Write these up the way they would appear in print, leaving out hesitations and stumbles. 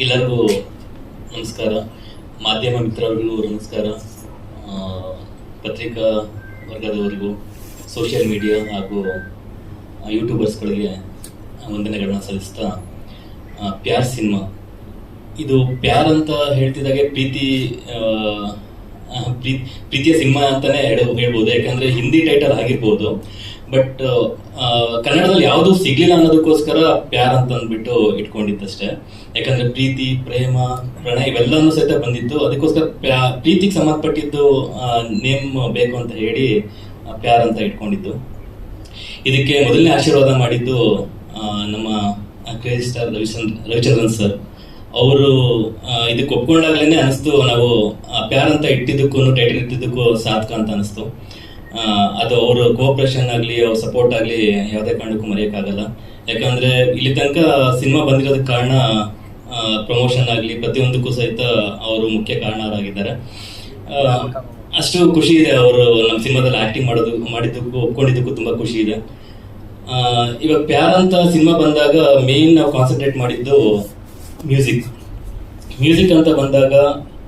ಎಲ್ಲರಿಗೂ ನಮಸ್ಕಾರ. ಮಾಧ್ಯಮ ಮಿತ್ರರಿಗೂ ನಮಸ್ಕಾರ. ಪತ್ರಿಕಾ ವರ್ಗದವರಿಗೂ, ಸೋಷಿಯಲ್ ಮೀಡಿಯಾ ಹಾಗೂ ಯೂಟ್ಯೂಬರ್ಸ್ಗಳಿಗೆ ವಂದನೆಗಳನ್ನ ಸಲ್ಲಿಸ್ತಾ, ಪ್ಯಾರ್ ಸಿನಿಮಾ ಇದು ಪ್ಯಾರ್ ಅಂತ ಹೇಳ್ತಿದ್ದಾಗೆ ಪ್ರೀತಿಯ ಸಿನಿಮಾ ಅಂತಾನೆ ಹೇಳ್ಬೋದು. ಯಾಕಂದ್ರೆ ಹಿಂದಿ ಟೈಟಲ್ ಆಗಿರ್ಬೋದು, ಬಟ್ ಕನ್ನಡದಲ್ಲಿ ಯಾವುದು ಸಿಗ್ಲಿಲ್ಲ ಅನ್ನೋದಕ್ಕೋಸ್ಕರ ಪ್ಯಾರ್ ಅಂತ ಅಂದ್ಬಿಟ್ಟು ಇಟ್ಕೊಂಡಿದ್ದಷ್ಟೇ. ಯಾಕಂದ್ರೆ ಪ್ರೀತಿ, ಪ್ರೇಮ, ಪ್ರಣಯ ಇವೆಲ್ಲನೂ ಸಹಿತ ಬಂದಿತ್ತು. ಅದಕ್ಕೋಸ್ಕರ ಪ್ರೀತಿಗೆ ಸಂಬಂಧಪಟ್ಟಿದ್ದು ನೇಮ್ ಬೇಕು ಅಂತ ಹೇಳಿ ಪ್ಯಾರ್ ಅಂತ ಇಟ್ಕೊಂಡಿದ್ದು. ಇದಕ್ಕೆ ಮೊದಲನೇ ಆಶೀರ್ವಾದ ಮಾಡಿದ್ದು ನಮ್ಮ ಕ್ರೇಜಿ ಸ್ಟಾರ್ ರವಿಚಂದ್ರನ್ ಸರ್. ಅವರು ಇದಕ್ಕೆ ಒಪ್ಕೊಂಡಾಗ್ಲೇನೆ ಅನಿಸ್ತು, ನಾವು ಪ್ಯಾರ್ ಅಂತ ಇಟ್ಟಿದ್ದಕ್ಕೂ ಟೈಟಲ್ ಇಟ್ಟಿದ್ದಕ್ಕೂ ಸಾರ್ಥಕ ಅಂತ ಅನಿಸ್ತು. ಅದು ಅವ್ರ ಕೋಆಪರೇಷನ್ ಆಗಲಿ, ಅವ್ರ ಸಪೋರ್ಟ್ ಆಗಲಿ ಯಾವುದೇ ಕಾರಣಕ್ಕೂ ಮರೆಯೋಕ್ಕಾಗಲ್ಲ. ಯಾಕಂದ್ರೆ ಇಲ್ಲಿ ತನಕ ಸಿನಿಮಾ ಬಂದಿರೋದಕ್ಕೆ ಕಾರಣ ಪ್ರಮೋಷನ್ ಆಗಲಿ ಪ್ರತಿಯೊಂದಕ್ಕೂ ಸಹಿತ ಅವರು ಮುಖ್ಯ ಕಾರಣರಾಗಿದ್ದಾರೆ. ಅಷ್ಟು ಖುಷಿ ಇದೆ ಅವರು ನಮ್ಮ ಸಿನಿಮಾದಲ್ಲಿ ಆಕ್ಟಿಂಗ್ ಮಾಡಿದ್ದಕ್ಕೂ ಒಪ್ಕೊಂಡಿದ್ದಕ್ಕೂ ತುಂಬಾ ಖುಷಿ ಇದೆ. ಇವಾಗ ಪ್ಯಾರ್ ಅಂತ ಸಿನಿಮಾ ಬಂದಾಗ ಮೇನ್ ನಾವು ಕಾನ್ಸಂಟ್ರೇಟ್ ಮಾಡಿದ್ದು ಮ್ಯೂಸಿಕ್ ಅಂತ ಬಂದಾಗ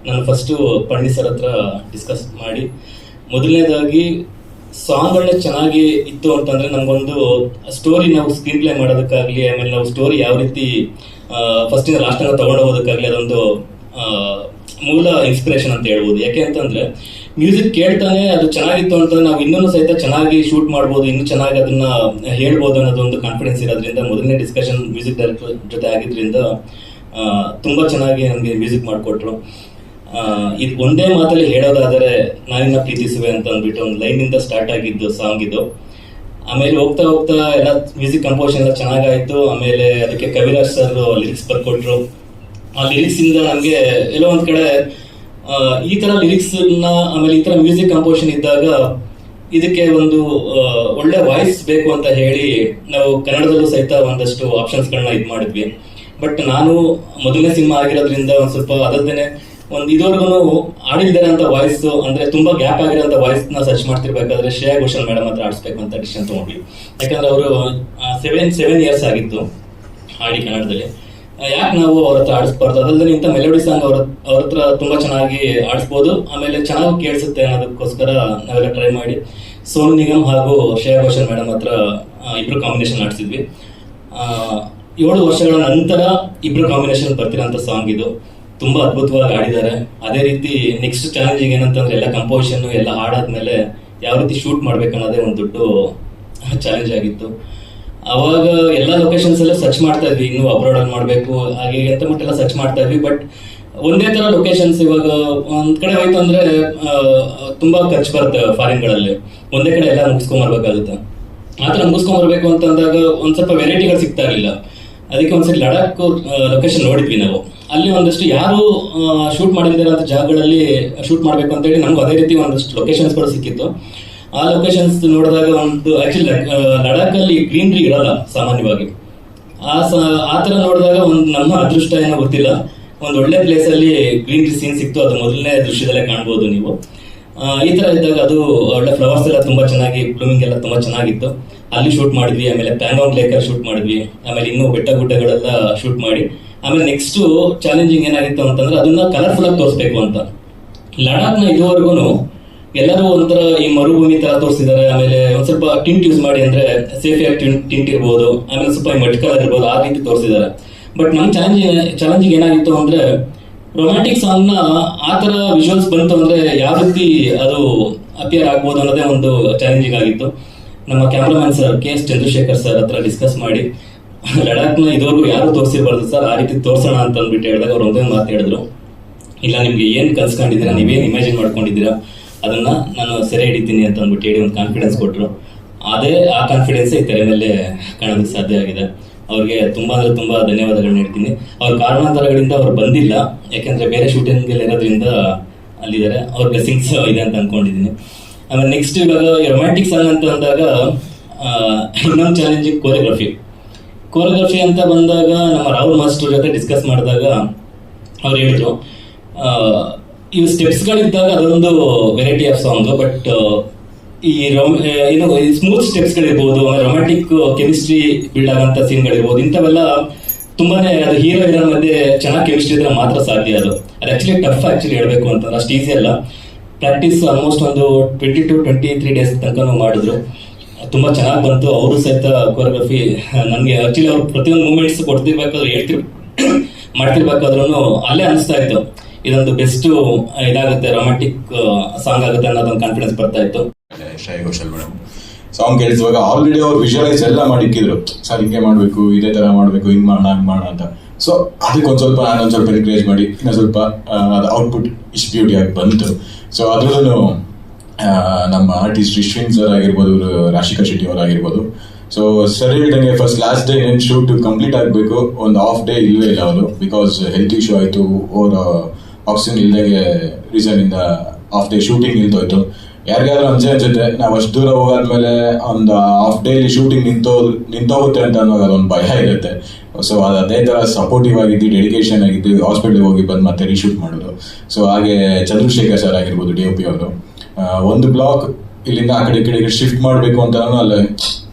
ನಾನು ಫಸ್ಟು ಪಂಡಿತ್ ಸರ್ ಹತ್ರ ಡಿಸ್ಕಸ್ ಮಾಡಿ, ಮೊದಲನೇದಾಗಿ ಸಾಂಗ್ಗಳನ್ನ ಚೆನ್ನಾಗಿ ಇತ್ತು ಅಂತಂದ್ರೆ ನಮ್ಗೊಂದು ಸ್ಟೋರಿ ನಾವು ಸ್ಕ್ರೀನ್ ಪ್ಲೇ ಮಾಡೋದಕ್ಕಾಗ್ಲಿ, ಆಮೇಲೆ ನಾವು ಸ್ಟೋರಿ ಯಾವ ರೀತಿ ಫಸ್ಟ್ ಇಂದ ಲಾಸ್ಟ್ ತನಕ ತಗೊಂಡು ಹೋಗೋದಕ್ಕಾಗ್ಲಿ ಅದೊಂದು ಮೂಲ ಇನ್ಸ್ಪಿರೇಷನ್ ಅಂತ ಹೇಳ್ಬೋದು. ಯಾಕೆ ಅಂತಂದ್ರೆ ಮ್ಯೂಸಿಕ್ ಕೇಳ್ತಾನೆ ಅದು ಚೆನ್ನಾಗಿತ್ತು ಅಂತ ನಾವು ಇನ್ನೂ ಸಹಿತ ಚೆನ್ನಾಗಿ ಶೂಟ್ ಮಾಡ್ಬೋದು, ಇನ್ನೂ ಚೆನ್ನಾಗಿ ಅದನ್ನ ಹೇಳ್ಬೋದು ಅನ್ನೋದೊಂದು ಕಾನ್ಫಿಡೆನ್ಸ್ ಇರೋದ್ರಿಂದ ಮೊದಲನೇ ಡಿಸ್ಕಷನ್ ಮ್ಯೂಸಿಕ್ ಡೈರೆಕ್ಟರ್ ಜೊತೆ ಆಗಿದ್ರಿಂದ ತುಂಬಾ ಚೆನ್ನಾಗಿ ನಮಗೆ ಮ್ಯೂಸಿಕ್ ಮಾಡಿಕೊಟ್ರು. ಇದು ಒಂದೇ ಮಾತಲ್ಲಿ ಹೇಳೋದಾದರೆ ನಾನಿನ್ನ ಪ್ರೀತಿಸುವೆ ಅಂತ ಅಂದ್ಬಿಟ್ಟು ಒಂದು ಲೈನಿಂದ ಸ್ಟಾರ್ಟ್ ಆಗಿದ್ದು ಸಾಂಗ್ ಇದು. ಆಮೇಲೆ ಹೋಗ್ತಾ ಹೋಗ್ತಾ ಎಲ್ಲ ಮ್ಯೂಸಿಕ್ ಕಂಪೋಸಿಷನ್ ಎಲ್ಲ ಚೆನ್ನಾಗಾಯ್ತು. ಆಮೇಲೆ ಅದಕ್ಕೆ ಕವಿರಾಜ್ ಸರ್ ಲಿರಿಕ್ಸ್ ಬರ್ಕೊಟ್ರು. ಆ ಲಿರಿಕ್ಸ್ ಇಂದ ನಮ್ಗೆ ಎಲ್ಲೋ ಒಂದ್ ಕಡೆ ಈ ತರ ಲಿರಿಕ್ಸ್ ಆಮೇಲೆ ಈ ತರ ಮ್ಯೂಸಿಕ್ ಕಂಪೋಸಿಷನ್ ಇದ್ದಾಗ ಇದಕ್ಕೆ ಒಂದು ಒಳ್ಳೆ ವಾಯ್ಸ್ ಬೇಕು ಅಂತ ಹೇಳಿ ನಾವು ಕನ್ನಡದಲ್ಲೂ ಸಹಿತ ಒಂದಷ್ಟು ಆಪ್ಷನ್ಸ್ ಗಳನ್ನ ಇದ್ ಮಾಡಿದ್ವಿ. ಬಟ್ ನಾನು ಮೊದಲನೇ ಸಿನಿಮಾ ಆಗಿರೋದ್ರಿಂದ ಒಂದ್ ಸ್ವಲ್ಪ ಅದಲ್ದೇನೆ ಒಂದು ಇದುವರೆಗೂ ಆಡಿದ್ದಾರೆ ಅಂತ ವಾಯ್ಸ್ ಅಂದ್ರೆ ತುಂಬಾ ಗ್ಯಾಪ್ ಆಗಿರೋಂಥ ವಾಯ್ಸ್ ನ ಸರ್ಚ್ ಮಾಡ್ತಿರ್ಬೇಕಾದ್ರೆ ಶ್ರೇಯಾ ಘೋಷಾಲ್ ಮೇಡಮ್ ಹತ್ರ ಆಡಿಸ್ಬೇಕು ಅಂತ ಡಿಸಿಷನ್ ತಗೊಂಡ್ವಿ. ಯಾಕಂದ್ರೆ ಅವರು 7 ಇಯರ್ಸ್ ಆಗಿತ್ತು ಆಡಿ ಕನ್ನಡದಲ್ಲಿ. ಯಾಕೆ ನಾವು ಅವ್ರ ಹತ್ರ ಆಡಿಸ್ಬಾರ್ದು, ಅದಲ್ಲದೆ ಇಂಥ ಮೆಲೋಡಿ ಸಾಂಗ್ ಅವ್ರ ಹತ್ರ ತುಂಬಾ ಚೆನ್ನಾಗಿ ಆಡಿಸ್ಬೋದು, ಆಮೇಲೆ ಚೆನ್ನಾಗಿ ಕೇಳಿಸುತ್ತೆ ಅನ್ನೋದಕ್ಕೋಸ್ಕರ ನಾವೆಲ್ಲ ಟ್ರೈ ಮಾಡಿ ಸೋನು ನಿಗಮ್ ಹಾಗೂ ಶ್ರೇಯಾ ಘೋಷಾಲ್ ಮೇಡಮ್ ಹತ್ರ ಇಬ್ರು ಕಾಂಬಿನೇಷನ್ ಆಡಿಸಿದ್ವಿ. 7 ವರ್ಷಗಳ ನಂತರ ಇಬ್ರು ಕಾಂಬಿನೇಷನ್ ಬರ್ತಿರೋಂಥ ಸಾಂಗ್ ಇದು. ತುಂಬಾ ಅದ್ಭುತವಾಗಿ ಆಡಿದ್ದಾರೆ. ಅದೇ ರೀತಿ ನೆಕ್ಸ್ಟ್ ಚಾಲೆಂಜಿಂಗ್ ಏನಂತಂದ್ರೆ ಎಲ್ಲ ಕಂಪೋಸಿಷನ್ ಎಲ್ಲ ಹಾಡಾದ್ಮೇಲೆ ಯಾವ ರೀತಿ ಶೂಟ್ ಮಾಡ್ಬೇಕನ್ನೋದೇ ಒಂದು ದೊಡ್ಡ ಚಾಲೆಂಜ್ ಆಗಿತ್ತು. ಅವಾಗ ಎಲ್ಲ ಲೊಕೇಶನ್ಸ್ ಎಲ್ಲ ಸರ್ಚ್ ಮಾಡ್ತಾ ಇದ್ವಿ, ಇನ್ನೂ ಅಬ್ರಾಡ್ ಅಲ್ಲಿ ಮಾಡ್ಬೇಕು ಹಾಗೆ ಅಂತ ಮಟ್ಟೆಲ್ಲ ಸರ್ಚ್ ಮಾಡ್ತಾ ಇದ್ವಿ. ಬಟ್ ಒಂದೇ ತರ ಲೊಕೇಶನ್ಸ್ ಇವಾಗ ಒಂದ್ ಕಡೆ ಹೋಯ್ತು ಅಂದ್ರೆ ತುಂಬಾ ಖರ್ಚು ಬರುತ್ತೆ. ಫಾರಿನ್ ಗಳಲ್ಲಿ ಒಂದೇ ಕಡೆ ಎಲ್ಲ ಮುಗಿಸ್ಕೊಂಡ್ಬರ್ಬೇಕಾಗುತ್ತೆ. ಆತರ ಮುಗಿಸ್ಕೊಂಡ್ಬರ್ಬೇಕು ಅಂತಂದಾಗ ಒಂದ್ ಸ್ವಲ್ಪ ವೆರೈಟಿಗಳು ಸಿಗ್ತಾ ಇರಲಿಲ್ಲ. ಅದಕ್ಕೆ ಒಂದ್ಸರಿ ಲಡಾಖ್ ಲೊಕೇಶನ್ ನೋಡಿದ್ವಿ ನಾವು. ಅಲ್ಲಿ ಒಂದಷ್ಟು ಯಾರು ಶೂಟ್ ಮಾಡಿದಿರೋ ಜಾಗಗಳಲ್ಲಿ ಶೂಟ್ ಮಾಡ್ಬೇಕು ಅಂತ ಹೇಳಿ ನಮ್ಗೆ ಅದೇ ರೀತಿ ಒಂದಷ್ಟು ಲೊಕೇಶನ್ಸ್ ಗಳು ಸಿಕ್ಕಿತ್ತು. ಆ ಲೊಕೇಶನ್ಸ್ ನೋಡಿದಾಗ ಒಂದು ಆಕ್ಚುಲಿ ಲಡಾಖ್ ಅಲ್ಲಿ ಗ್ರೀನ್ರಿ ಇರಲ್ಲ ಸಾಮಾನ್ಯವಾಗಿ. ಆ ತರ ನೋಡಿದಾಗ ಒಂದು ನಮ್ಮ ಅದೃಷ್ಟ ಏನೋ ಗೊತ್ತಿಲ್ಲ, ಒಂದು ಒಳ್ಳೆ ಪ್ಲೇಸ್ ಅಲ್ಲಿ ಗ್ರೀನ್ರಿ ಸೀನ್ ಸಿಕ್ತು. ಅದು ಮೊದಲನೇ ದೃಶ್ಯದಲ್ಲೇ ಕಾಣ್ಬೋದು ನೀವು. ಈ ತರ ಇದ್ದಾಗ ಅದು ಒಳ್ಳೆ ಫ್ಲವರ್ಸ್ ಎಲ್ಲ ತುಂಬಾ ಚೆನ್ನಾಗಿ, ಬ್ಲೂಮಿಂಗ್ ಎಲ್ಲ ತುಂಬಾ ಚೆನ್ನಾಗಿತ್ತು. ಅಲ್ಲಿ ಶೂಟ್ ಮಾಡಿದ್ವಿ. ಆಮೇಲೆ ಪ್ಯಾಂಗಾಂಗ್ ಲೇಕ್ ಶೂಟ್ ಮಾಡಿದ್ವಿ. ಆಮೇಲೆ ಇನ್ನೂ ಬೆಟ್ಟ ಗುಡ್ಡಗಳೆಲ್ಲ ಶೂಟ್ ಮಾಡಿ ಆಮೇಲೆ ನೆಕ್ಸ್ಟ್ ಚಾಲೆಂಜಿಂಗ್ ಏನಾಗಿತ್ತು ಅಂತಂದ್ರೆ ಅದನ್ನ ಕಲರ್ಫುಲ್ ಆಗಿ ತೋರಿಸ್ಬೇಕು ಅಂತ. ಲಡಾಖ್ ನ ಇದುವರೆಗೂ ಎಲ್ಲರೂ ಒಂಥರ ಈ ಮರುಭೂಮಿ ತರ ತೋರಿಸಿದ್ದಾರೆ. ಆಮೇಲೆ ಒಂದ್ ಸ್ವಲ್ಪ ಟಿಂಟ್ ಯೂಸ್ ಮಾಡಿ, ಅಂದ್ರೆ ಸೇಫ್ ಆಗಿ ಟಿಂಟ್ ಇರ್ಬೋದು, ಆಮೇಲೆ ಸ್ವಲ್ಪ ಮಡ್ ಕಲರ್ ಇರ್ಬೋದು, ಆ ರೀತಿ ತೋರಿಸಿದ್ದಾರೆ. ಬಟ್ ನಮ್ ಚಾಲೆಂಜಿಂಗ್ ಏನಾಗಿತ್ತು ಅಂದ್ರೆ ರೊಮ್ಯಾಂಟಿಕ್ ಸಾಂಗ್ ನ ಆ ತರ ವಿಜುವಲ್ಸ್ ಬಂತು ಅಂದ್ರೆ ಯಾವ ರೀತಿ ಅದು ಅಪಿಯರ್ ಆಗ್ಬೋದು ಅನ್ನೋದೇ ಒಂದು ಚಾಲೆಂಜಿಂಗ್ ಆಗಿತ್ತು. ನಮ್ಮ cameraman sir KS Chandrashekar sir ಹತ್ರ ಡಿಸ್ಕಸ್ ಮಾಡಿ ಲಡಾಖ್ ನ ಇದುವರೆಗೂ ಯಾರು ತೋರಿಸಿರ್ಬಾರ್ದು ಸರ್, ಆ ರೀತಿ ತೋರ್ಸೋಣ ಅಂತ ಅಂದ್ಬಿಟ್ಟು ಹೇಳಿದಾಗ ಅವ್ರು ಒಂದೇ ಮಾತು ಹೇಳಿದ್ರು, ಇಲ್ಲ ನಿಮ್ಗೆ ಏನ್ ಕನ್ಸ್ಕೊಂಡಿದ್ದೀರಾ, ನೀವೇನ್ ಇಮ್ಯಾಜಿನ್ ಮಾಡ್ಕೊಂಡಿದ್ದೀರಾ ಅದನ್ನ ನಾನು ಸೆರೆ ಹಿಡಿತೀನಿ ಅಂತ ಅಂದ್ಬಿಟ್ಟು ಹೇಳಿ ಒಂದು ಕಾನ್ಫಿಡೆನ್ಸ್ ಕೊಟ್ರು. ಆ ಕಾನ್ಫಿಡೆನ್ಸ್ ಈ ತೆರೆ ಮೇಲೆ ಕಾಣೋದಕ್ಕೆ ಸಾಧ್ಯ ಆಗಿದೆ. ಅವ್ರಿಗೆ ತುಂಬಾ ಅಂದ್ರೆ ತುಂಬಾ ಧನ್ಯವಾದಗಳನ್ನ ಹೇಳ್ತೀನಿ. ಅವ್ರ ಕಾರಣಾಂತರಗಳಿಂದ ಅವ್ರು ಬಂದಿಲ್ಲ, ಯಾಕಂದ್ರೆ ಬೇರೆ ಶೂಟಿಂಗ್ ಇರೋದ್ರಿಂದ ಅಲ್ಲಿದ್ದಾರೆ. ಅವ್ರ ಬ್ಲೆಸ್ಸಿಂಗ್ಸ್ ಇದೆ ಅಂತ ಅನ್ಕೊಂಡಿದ್ದೀನಿ. ಆಮೇಲೆ ನೆಕ್ಸ್ಟ್ ಇವಾಗ ರೊಮ್ಯಾಂಟಿಕ್ ಸಾಂಗ್ ಅಂತ ಅಂದಾಗ ಇನ್ನೊಂದು ಚಾಲೆಂಜಿಂಗ್ ಕೋರಿಯೋಗ್ರಫಿ ಅಂತ ಬಂದಾಗ ನಮ್ಮ ರಾಹುಲ್ ಮಾಸ್ಟರ್ ಜೊತೆ ಡಿಸ್ಕಸ್ ಮಾಡಿದಾಗ ಅವ್ರು ಹೇಳಿದ್ರು, ಇವು ಸ್ಟೆಪ್ಸ್ಗಳಿದ್ದಾಗ ಅದೊಂದು ವೆರೈಟಿ ಆಫ್ ಸಾಂಗ್, ಬಟ್ ಈ ಸ್ಮೂತ್ ಸ್ಟೆಪ್ಸ್ಗಳಿರ್ಬೋದು, ರೊಮ್ಯಾಂಟಿಕ್ ಕೆಮಿಸ್ಟ್ರಿ ಬಿಲ್ಡ್ ಆಗಂತ ಸೀನ್ಗಳಿರ್ಬೋದು, ಇಂಥವೆಲ್ಲ ತುಂಬಾನೇ ಅದು ಹೀರೋ ಹೀರೋನ್ ಮಧ್ಯೆ ಚೆನ್ನಾಗಿ ಕೆಮಿಸ್ಟ್ರಿ ಇದ್ರೆ ಮಾತ್ರ ಸಾಧ್ಯ. ಅದು ಆಕ್ಚುಲಿ ಟಫ್ ಆಕ್ಚುಲಿ ಹೇಳ್ಬೇಕು ಅಂತಂದ್ರೆ ಅಷ್ಟು ಈಸಿ ಅಲ್ಲ. ಪ್ರಾಕ್ಟೀಸ್ ಆಲ್ಮೋಸ್ಟ್ ಒಂದು 20 to 23 ಡೇಸ್ ತನಕ ಮಾಡಿದ್ರು. ತುಂಬಾ ಚೆನ್ನಾಗಿ ಬಂತು. ಅವರು ಸಹಿತ ಕೊರಿಯೋಗ್ರಫಿ ನನಗೆ ಆಕ್ಚುಲಿ ಅವ್ರು ಪ್ರತಿಯೊಂದು ಮೂಮೆಂಟ್ಸ್ ಕೊಡ್ತಿರ್ಬೇಕಾದ್ರೆ ಮಾಡ್ತಿರ್ಬೇಕಾದ್ರೂ ಅಲ್ಲೇ ಅನಿಸ್ತಾ ಇತ್ತು ಇದೊಂದು ಬೆಸ್ಟ್ ಇದಾಗುತ್ತೆ, ರೊಮ್ಯಾಂಟಿಕ್ ಸಾಂಗ್ ಆಗುತ್ತೆ ಅನ್ನೋದೊಂದು ಕಾನ್ಫಿಡೆನ್ಸ್ ಬರ್ತಾ ಇತ್ತು. ಶ್ರೇಯಾ ಘೋಷಾಲ್ ಮೇಡಮ್ ಸಾಂಗ್ ಕೇಳಿಸುವಾಗ ಆಲ್ರೆಡಿ ಅವ್ರು ವಿಜುವಲೈಸ್ ಎಲ್ಲ ಮಾಡಿಕ್ಕಿದ್ರು, ಸರ್ ಹಿಂಗೆ ಮಾಡಬೇಕು, ಇದೇ ತರ ಮಾಡಬೇಕು, ಹಿಂಗ್ ಮಾಡೋಣ ಹಂಗೆ ಮಾಡೋಣ ಅಂತ. ಸೊ ಅದಕ್ಕೆ ಸ್ವಲ್ಪ ನಾನೊಂದು ಸ್ವಲ್ಪ ಎನ್ಕರೇಜ್ ಮಾಡಿ ಇನ್ನೊಂದು ಸ್ವಲ್ಪ ಅದು ಔಟ್ಪುಟ್ ಇಷ್ಟು ಬ್ಯೂಟಿಯಾಗಿ ಬಂತು. ಸೊ ಅದ್ರಲ್ಲೂ ನಮ್ಮ ಆರ್ಟಿಸ್ಟ್ ರಿಶ್ವಿನ್ ಸರ್ ಆಗಿರ್ಬೋದು, ರಾಶಿಕಾ ಶೆಟ್ಟಿ ಅವರಾಗಿರ್ಬೋದು. ಸೊ ಸರ್ ಹೇಳಿದಂಗೆ ಫಸ್ಟ್ ಲಾಸ್ಟ್ ಡೇ ಏನು ಶೂಟ್ ಕಂಪ್ಲೀಟ್ ಆಗಬೇಕು, ಒಂದು ಹಾಫ್ ಡೇ ಇಲ್ವೇ ಇಲ್ಲ ಅವರು, ಬಿಕಾಸ್ ಹೆಲ್ತ್ ಇಶ್ಯೂ ಆಯಿತು. ಅವ್ರ ಆಕ್ಸಿಜನ್ ಇಲ್ದಾಗೆ ರೀಸನ್ ಇಂದ ಹಾಫ್ ಡೇ ಶೂಟಿಂಗ್ ನಿಂತೋಯ್ತು. ಯಾರಿಗಾದ್ರೂ ಅನ್ಸುತ್ತೆ ನಾವು ಅಷ್ಟು ದೂರ ಹೋಗಾದ್ಮೇಲೆ ಒಂದು ಹಾಫ್ ಡೇಲಿ ಶೂಟಿಂಗ್ ನಿಂತೋಗುತ್ತೆ ಅಂತ ಅನ್ನೋದು ಅದೊಂದು ಭಯ ಇರುತ್ತೆ. ಸೊ ಅದೇ ತರ ಸಪೋರ್ಟಿವ್ ಆಗಿದ್ದು, ಡೆಡಿಕೇಶನ್ ಆಗಿದ್ದು, ಹಾಸ್ಪಿಟಲ್ಗೆ ಹೋಗಿ ಬಂದು ಮತ್ತೆ ರೀಶೂಟ್ ಮಾಡೋದು. ಸೊ ಹಾಗೆ ಚಂದ್ರಶೇಖರ್ ಸರ್ ಆಗಿರ್ಬೋದು, DOP ಅವರು, ಒಂದು ಬ್ಲಾಕ್ ಇಲ್ಲಿಂದ ಆ ಕಡೆ ಈ ಕಡೆ ಶಿಫ್ಟ್ ಮಾಡಬೇಕು ಅಂತ ಅಲ್ಲ,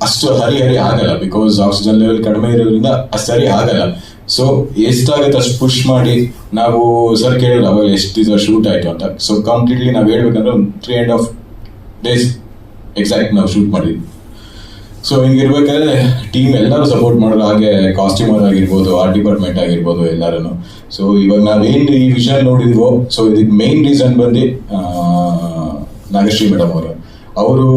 ಅಷ್ಟು ಹರಿ ಆಗಲ್ಲ, ಬಿಕಾಸ್ ಆಕ್ಸಿಜನ್ ಲೆವೆಲ್ ಕಡಿಮೆ ಇರೋದ್ರಿಂದ ಅಷ್ಟು ಸರಿ ಆಗಲ್ಲ. ಸೊ ಎಷ್ಟಾಗುತ್ತೆ ಅಷ್ಟು ಪುಷ್ ಮಾಡಿ ನಾವು ಸರ್ ಕೇಳಿದ್ರು ಅವಾಗ ಎಷ್ಟು ದಿವಸ ಶೂಟ್ ಆಯ್ತು ಅಂತ. ಸೊ ಕಂಪ್ಲೀಟ್ಲಿ ನಾವು ಹೇಳ್ಬೇಕಂದ್ರೆ ಒಂದು 3.5 days ಎಕ್ಸಾಕ್ಟ್ ನಾವು ಶೂಟ್ ಮಾಡಿದ್ವಿ. ಸೊ ಹಿಂಗಿರ್ಬೇಕಾದ್ರೆ ಟೀಮ್ ಎಲ್ಲರೂ ಸಪೋರ್ಟ್ ಮಾಡೋರು, ಹಾಗೆ ಕಾಸ್ಟ್ಯೂಮರ್ ಆಗಿರ್ಬೋದು, ಆರ್ಟ್ ಡಿಪಾರ್ಟ್ಮೆಂಟ್ ಆಗಿರ್ಬೋದು ಎಲ್ಲರೂ. ಸೊ ಇವಾಗ ನಾವೇನು ಈ ವಿಷನ್ ನೋಡಿದ್ವೋ, ಸೊ ಇದಕ್ಕೆ ಮೇನ್ ರೀಸನ್ ಬಂದು ನಾಗಶ್ರೀ ಮೇಡಮ್ ಅವರು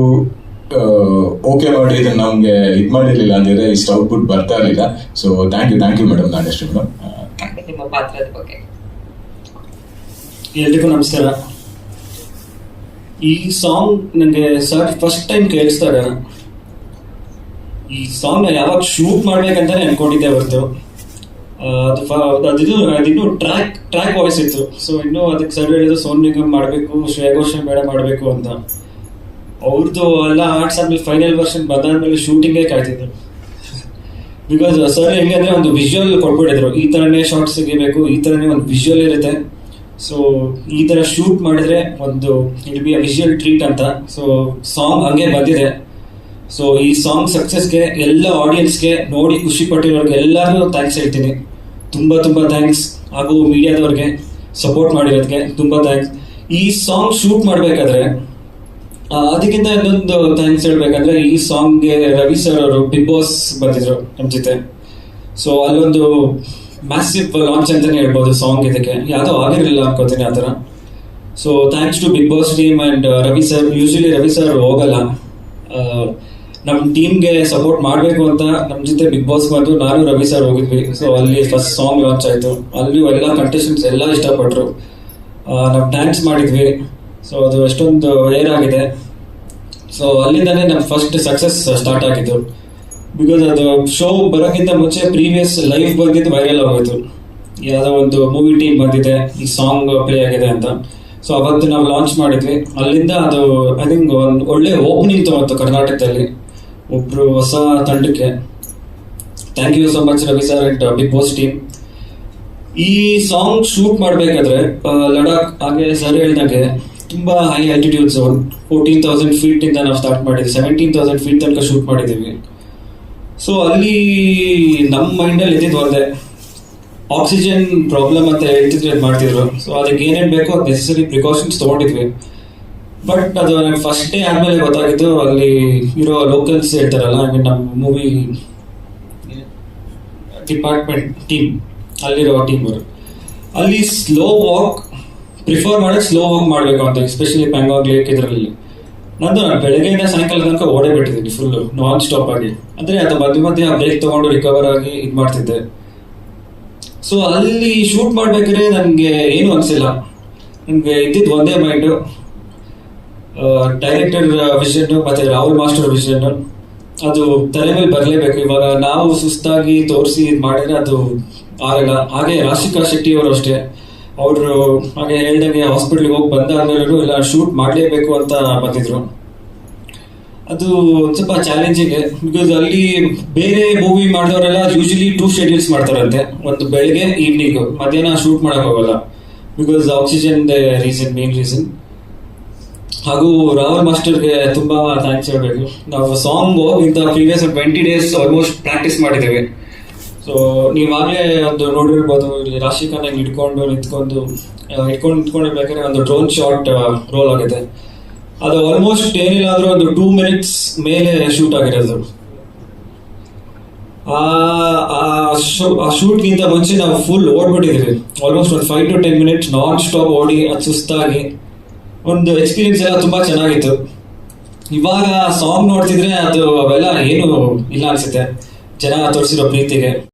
ಓಕೆ ಮಾಡಿ ಇದನ್ನ ನಮ್ಗೆ ಇದು ಮಾಡಿರ್ಲಿಲ್ಲ ಅಂದ್ರೆ ಇಷ್ಟು ಔಟ್ಪುಟ್ ಬರ್ತಾ ಇರಲಿಲ್ಲ. So thank you madam, Nagashree madam. ನಿಮ್ಮ ಪಾತ್ರದ ಬಗ್ಗೆ ಎಲ್ರಿಗೂ ನಮಸ್ಕಾರ. ಈ ಸಾಂಗ್ ನನಗೆ ಸರ್ ಫಸ್ಟ್ ಟೈಮ್ ಕೇಳಿಸ್ತಾರೆ. ಈ ಸಾಂಗ್ನ ಯಾವಾಗ ಶೂಟ್ ಮಾಡ್ಬೇಕಂತಾನೆ ಅನ್ಕೊಂಡಿದ್ದೆ ಹೊರತು ಅದಿನ್ನು ಟ್ರ್ಯಾಕ್ ವಾಯ್ಸ್ ಇತ್ತು. ಸೊ ಇನ್ನು ಅದಕ್ಕೆ ಸರ್ ಹೇಳಿದ್ರು ಸೋನು ನಿಗಮ್ ಮಾಡಬೇಕು, ಶ್ರೇಯಾ ಘೋಷಾಲ್ ಬೇಡ ಮಾಡಬೇಕು ಅಂತ. ಅವ್ರದ್ದು ಎಲ್ಲ ಆರ್ಟ್ಸ್ ಆದ್ಮೇಲೆ ಫೈನಲ್ ವರ್ಷನ್ ಬಂದಾದ್ಮೇಲೆ ಶೂಟಿಂಗೇ ಕಾಯ್ತಿದ್ರು. ಬಿಕಾಸ್ ಸರ್ ಹೆಂಗೆ ಅಂದರೆ ಒಂದು ವಿಜುವಲ್ ಕೊಟ್ಬಿಟ್ಟಿದ್ರು, ಈ ಥರನೇ ಶಾರ್ಟ್ಸ್ ತೆಗಿಬೇಕು, ಈ ಥರನೇ ಒಂದು ವಿಜುವಲ್ ಇರುತ್ತೆ. ಸೊ ಈ ಥರ ಶೂಟ್ ಮಾಡಿದ್ರೆ ಒಂದು it be a visual treat ಅಂತ. ಸೊ ಸಾಂಗ್ ಹಂಗೆ ಬಂದಿದೆ. ಸೊ ಈ ಸಾಂಗ್ ಸಕ್ಸಸ್ಗೆ ಎಲ್ಲ ಆಡಿಯನ್ಸ್ಗೆ ನೋಡಿ ಖುಷಿ ಪಟ್ಟಿರೋರಿಗೆ ಎಲ್ಲರಿಗೂ ಥ್ಯಾಂಕ್ಸ್ ಹೇಳ್ತೀನಿ. ತುಂಬ ಥ್ಯಾಂಕ್ಸ್. ಹಾಗೂ ಮೀಡಿಯಾದವ್ರಿಗೆ ಸಪೋರ್ಟ್ ಮಾಡಿರೋದಕ್ಕೆ ತುಂಬ ಥ್ಯಾಂಕ್ಸ್. ಈ ಸಾಂಗ್ ಶೂಟ್ ಮಾಡಬೇಕಾದ್ರೆ ಅದಕ್ಕಿಂತ ಇನ್ನೊಂದು ಥ್ಯಾಂಕ್ಸ್ ಹೇಳ್ಬೇಕಂದ್ರೆ, ಈ ಸಾಂಗ್ಗೆ ರವಿ ಸರ್ ಅವರು ಬಿಗ್ ಬಾಸ್ ಬಂದಿದ್ರು ನಮ್ಮ ಜೊತೆ. ಸೊ ಅಲ್ಲೊಂದು ಮ್ಯಾಸಿವ್ ಲಾಂಚ್ ಅಂತಾನೆ ಹೇಳ್ಬೋದು ಸಾಂಗ್. ಇದಕ್ಕೆ ಯಾವುದೋ ಆಗಿರಲಿಲ್ಲ ಅನ್ಕೋತೀನಿ ಆ ಥರ. So thanks to Bigg Boss team and Ravi sir. Usually Ravi sir ಹೋಗಲ್ಲ, ನಮ್ಮ ಟೀಮ್ಗೆ ಸಪೋರ್ಟ್ ಮಾಡಬೇಕು ಅಂತ ನಮ್ಮ ಜೊತೆ ಬಿಗ್ ಬಾಸ್ ಬಂದು ನಾನು ರವಿ ಸರ್ ಹೋಗಿದ್ವಿ. ಸೊ ಅಲ್ಲಿ ಫಸ್ಟ್ ಸಾಂಗ್ ಲಾಂಚ್ ಆಯಿತು. ಅಲ್ಲಿ ಎಲ್ಲ ಕಂಟೆಸ್ಟೆಂಟ್ಸ್ ಎಲ್ಲ ಇಷ್ಟಪಟ್ಟರು. ನಾವು ಡ್ಯಾನ್ಸ್ ಮಾಡಿದ್ವಿ. ಸೊ ಅದು ಎಷ್ಟೊಂದು ಏರ್ ಆಗಿದೆ. ಸೊ ಅಲ್ಲಿಂದಾನೇ ನಮ್ಮ ಫಸ್ಟ್ ಸಕ್ಸಸ್ ಸ್ಟಾರ್ಟ್ ಆಗಿದ್ದು. ಬಿಕಾಸ್ ಅದು ಶೋ ಬರೋಕ್ಕಿಂತ ಮುಂಚೆ ಪ್ರೀವಿಯಸ್ ಲೈವ್ ಬಂದಿದ್ದು ವೈರಲ್ ಆಗೋಯ್ತು. ಯಾವುದೋ ಒಂದು ಮೂವಿ ಟೀಮ್ ಬಂದಿದೆ, ಈ ಸಾಂಗ್ ಪ್ಲೇ ಆಗಿದೆ ಅಂತ. ಸೊ ಅವತ್ತು ನಾವು ಲಾಂಚ್ ಮಾಡಿದ್ವಿ. ಅಲ್ಲಿಂದ ಅದು ಐ ಥಿಂಕ್ ಒಂದು ಒಳ್ಳೆ ಓಪನಿಂಗ್ ತಗೋತು ಕರ್ನಾಟಕದಲ್ಲಿ ಒಬ್ರು ಹೊಸ ತಂಡಕ್ಕೆ. Thank you so much Ravi sir and Bigg Boss team. ಈ ಸಾಂಗ್ ಶೂಟ್ ಮಾಡಬೇಕಾದ್ರೆ ಲಡಾಖ್ ಹಾಗೆ ಸರ್ ಹೇಳಿದಾಗೆ ತುಂಬಾ ಹೈ ಆಲ್ಟಿಟ್ಯೂಡ್ಸ್, 14,000 feet ಇಂದ ನಾವು ಸ್ಟಾರ್ಟ್ ಮಾಡಿದ್ವಿ. 17,000 feet ತನಕ ಶೂಟ್ ಮಾಡಿದ್ದೀವಿ. ಸೊ ಅಲ್ಲಿ ನಮ್ಮ ಮೈಂಡಲ್ಲಿ ಇದ್ದಿದ್ದು ಒಂದೇ, ಆಕ್ಸಿಜನ್ ಪ್ರಾಬ್ಲಮ್ ಅಂತ ಹೇಳ್ತಿದ್ರು, ಮಾಡ್ತಿದ್ರು. ಸೊ ಅದಕ್ಕೆ ಏನೇನು ಬೇಕೋ ಅದು ನೆಸೆಸರಿ ಪ್ರಿಕಾಷನ್ಸ್ ತೊಗೊಂಡಿದ್ವಿ. ಬಟ್ ಅದು ನನಗೆ ಫಸ್ಟ್ ಡೇ ಆದಮೇಲೆ ಗೊತ್ತಾಗಿದ್ದು, ಅಲ್ಲಿ ಇರೋ ಲೋಕಲ್ಸ್ ಹೇಳ್ತಾರಲ್ಲ, ಐ ಮೀನ್ ನಮ್ಮ ಮೂವಿ ಡಿಪಾರ್ಟ್ಮೆಂಟ್ ಟೀಮ್, ಅಲ್ಲಿರೋ ಟೀಮ್ ಅವರು ಅಲ್ಲಿ ಸ್ಲೋ ವಾಕ್ ಪ್ರಿಫರ್ ಮಾಡೋದು, ಸ್ಲೋ ವಾಕ್ ಮಾಡಬೇಕು ಅಂತ, ಎಸ್ಪೆಷಲಿ ಪ್ಯಾಂಗಾಂಗ್ ಲೇಕ್ ಇದರಲ್ಲಿ. ನಾನು ಬೆಳಗ್ಗೆಯಿಂದ ಸಾಯಂಕಾಲ ತನಕ ಓಡೇ ಬಿಟ್ಟಿದ್ದೀನಿ ಫುಲ್ಲು ನಾನ್ ಸ್ಟಾಪ್ ಆಗಿ. ಅಂದರೆ ಅದು ಮಧ್ಯೆ ಬ್ರೇಕ್ ತೊಗೊಂಡು ರಿಕವರ್ ಆಗಿ ಇದು ಮಾಡ್ತಿದ್ದೆ. ಸೊ ಅಲ್ಲಿ ಶೂಟ್ ಮಾಡ್ಬೇಕಾದ್ರೆ ನನಗೆ ಏನು ಅನಿಸಿಲ್ಲ. ನನಗೆ ಇದ್ದಿದ್ದು ಒಂದೇ ಮೈಂಡು, ಡೈರೆಕ್ಟರ್ ವಿಷನ್ ಮತ್ತು ರಾಹುಲ್ ಮಾಸ್ಟರ್ ವಿಷನ್ ಅದು ತಲೆ ಮೇಲೆ ಬರಲೇಬೇಕು. ಇವಾಗ ನಾವು ಸುಸ್ತಾಗಿ ತೋರಿಸಿ ಇದು ಮಾಡಿದ್ರೆ ಅದು ಆಗಲ್ಲ. ಹಾಗೆ ರಾಶಿಕಾ ಶೆಟ್ಟಿ ಅವರು ಅಷ್ಟೇ, ಅವರು ಹಾಗೆ ಹೇಳ್ದಂಗೆ ಹಾಸ್ಪಿಟ್ಲಿಗೆ ಹೋಗಿ ಬಂದಾದ್ಮೇಲೂ ಇಲ್ಲ ಶೂಟ್ ಮಾಡಲೇಬೇಕು ಅಂತ ಬಂದಿದ್ರು. ಅದು ಒಂದು ಸ್ವಲ್ಪ ಚಾಲೆಂಜಿಂಗ್. ಬಿಕಾಸ್ ಅಲ್ಲಿ ಬೇರೆ ಮೂವಿ ಮಾಡಿದವರೆಲ್ಲ ಯೂಶಲಿ 2 schedules ಮಾಡ್ತಾರಂತೆ, ಒಂದು ಬೆಳಗ್ಗೆ ಈವ್ನಿಂಗ್, ಮಧ್ಯಾಹ್ನ ಶೂಟ್ ಮಾಡಕ್ ಹೋಗಲ್ಲ. Because oxygen main reason. ಹಾಗೂ ರಾಹುಲ್ ಮಾಸ್ಟರ್ಗೆ ತುಂಬಾ ಥ್ಯಾಂಕ್ಸ್ ಹೇಳ್ಬೇಕು. ನಾವು ಸಾಂಗ್ ಇಂಥ ಪ್ರೀವಿಯಸ್ 20 days ಆಲ್ಮೋಸ್ಟ್ ಪ್ರಾಕ್ಟೀಸ್ ಮಾಡಿದ್ದೇವೆ. ಸೊ ನೀವಾಗಲೇ ಒಂದು ನೋಡಿರ್ಬೋದು, ಇಲ್ಲಿ ರಾಶಿಖಾನ ನಿಂತ್ಕೊಂಡಿರ್ಬೇಕಾದ್ರೆ ಒಂದು ಡ್ರೋನ್ ಶಾಟ್ ರೋಲ್ ಆಗಿದೆ. ಅದು ಆಲ್ಮೋಸ್ಟ್ ಏನಿಲ್ಲ ಆದ್ರೂ ಒಂದು 2 minutes ಮೇಲೆ ಶೂಟ್ ಆಗಿರೋದು. ಆ ಶೂಟ್ಗಿಂತ ಮುಂಚೆ ನಾವು ಫುಲ್ ಓಡ್ಬಿಟ್ಟಿದ್ವಿ. ಆಲ್ಮೋಸ್ಟ್ ಒಂದು 5 to 10 minutes ನಾನ್ ಸ್ಟಾಪ್ ಓಡಿ, ಅದು ಸುಸ್ತಾಗಿ ಒಂದು ಎಕ್ಸ್ಪೀರಿಯನ್ಸ್ ಎಲ್ಲ ತುಂಬಾ ಚೆನ್ನಾಗಿತ್ತು. ಇವಾಗ ಸಾಂಗ್ ನೋಡ್ತಿದ್ರೆ ಅದು ಅವೆಲ್ಲ ಏನು ಇಲ್ಲ ಅನ್ಸುತ್ತೆ ಜನ ತೋರಿಸಿರೋ ಪ್ರೀತಿಗೆ.